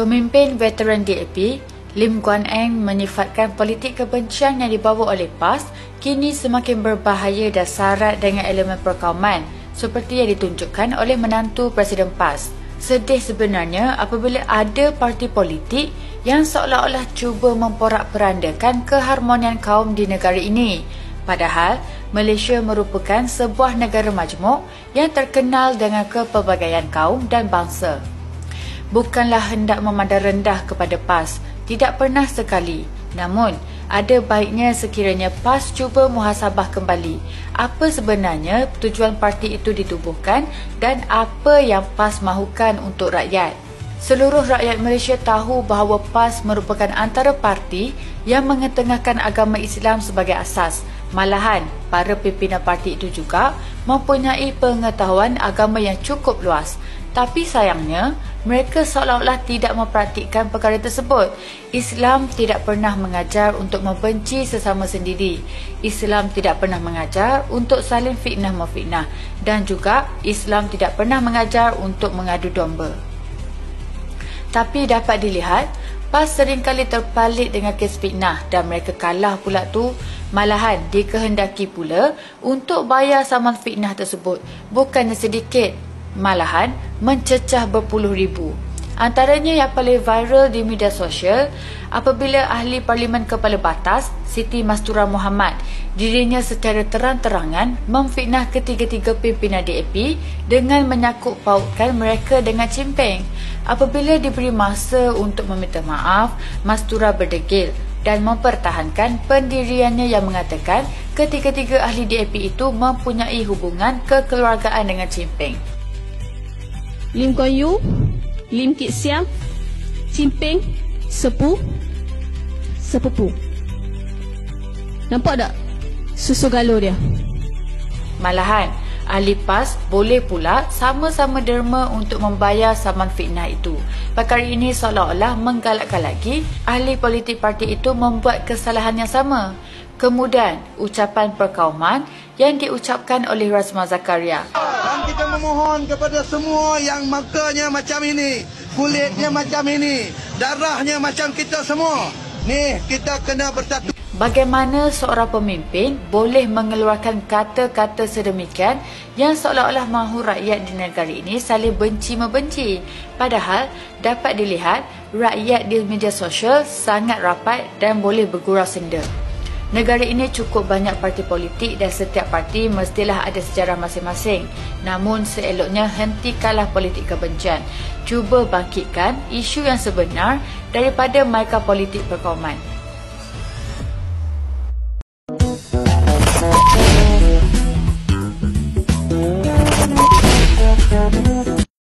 Pemimpin veteran DAP, Lim Guan Eng menyifatkan politik kebencian yang dibawa oleh PAS kini semakin berbahaya dan syarat dengan elemen perkauman seperti yang ditunjukkan oleh menantu Presiden PAS. Sedih sebenarnya apabila ada parti politik yang seolah-olah cuba memporak-perandakan keharmonian kaum di negara ini. Padahal, Malaysia merupakan sebuah negara majmuk yang terkenal dengan kepelbagaian kaum dan bangsa. Bukanlah hendak memandang rendah kepada PAS, tidak pernah sekali. Namun, ada baiknya sekiranya PAS cuba muhasabah kembali apa sebenarnya tujuan parti itu ditubuhkan dan apa yang PAS mahukan untuk rakyat. Seluruh rakyat Malaysia tahu bahawa PAS merupakan antara parti yang mengetengahkan agama Islam sebagai asas. Malahan, para pimpinan parti itu juga mempunyai pengetahuan agama yang cukup luas. Tapi sayangnya, mereka seolah-olah tidak mempraktikkan perkara tersebut. Islam tidak pernah mengajar untuk membenci sesama sendiri. Islam tidak pernah mengajar untuk saling fitnah-memfitnah. Dan juga, Islam tidak pernah mengajar untuk mengadu domba. Tapi dapat dilihat, PAS seringkali terpalit dengan kes fitnah dan mereka kalah pula tu. Malahan dikehendaki pula untuk bayar saman fitnah tersebut. Bukannya sedikit, malahan mencecah berpuluh ribu. Antaranya yang paling viral di media sosial apabila ahli Parlimen Kepala Batas Siti Mastura Muhammad dirinya secara terang-terangan memfitnah ketiga-tiga pimpinan DAP dengan menyangkut pautkan mereka dengan cimpeng. Apabila diberi masa untuk meminta maaf, Mastura berdegil dan mempertahankan pendiriannya yang mengatakan ketiga-tiga ahli DAP itu mempunyai hubungan kekeluargaan dengan cimpeng. Lim Kuan Yew, Lim Kit Siang, cimpeng, sepupu. Nampak tak susu galur dia? Malahan, ahli PAS boleh pula sama-sama derma untuk membayar saman fitnah itu. Perkara ini seolah-olah menggalakkan lagi ahli politik parti itu membuat kesalahan yang sama. Kemudian, ucapan perkauman yang diucapkan oleh Razman Zakaria. Dan kita memohon kepada semua yang makanya macam ini, kulitnya macam ini, darahnya macam kita semua. Ni, kita kena bersatu. Bagaimana seorang pemimpin boleh mengeluarkan kata-kata sedemikian yang seolah-olah mahu rakyat di negara ini saling benci-membenci. Padahal dapat dilihat rakyat di media sosial sangat rapat dan boleh bergurau senda. Negara ini cukup banyak parti politik dan setiap parti mestilah ada sejarah masing-masing. Namun seeloknya hentikanlah politik kebencian. Cuba bangkitkan isu yang sebenar daripada markah politik perkauman.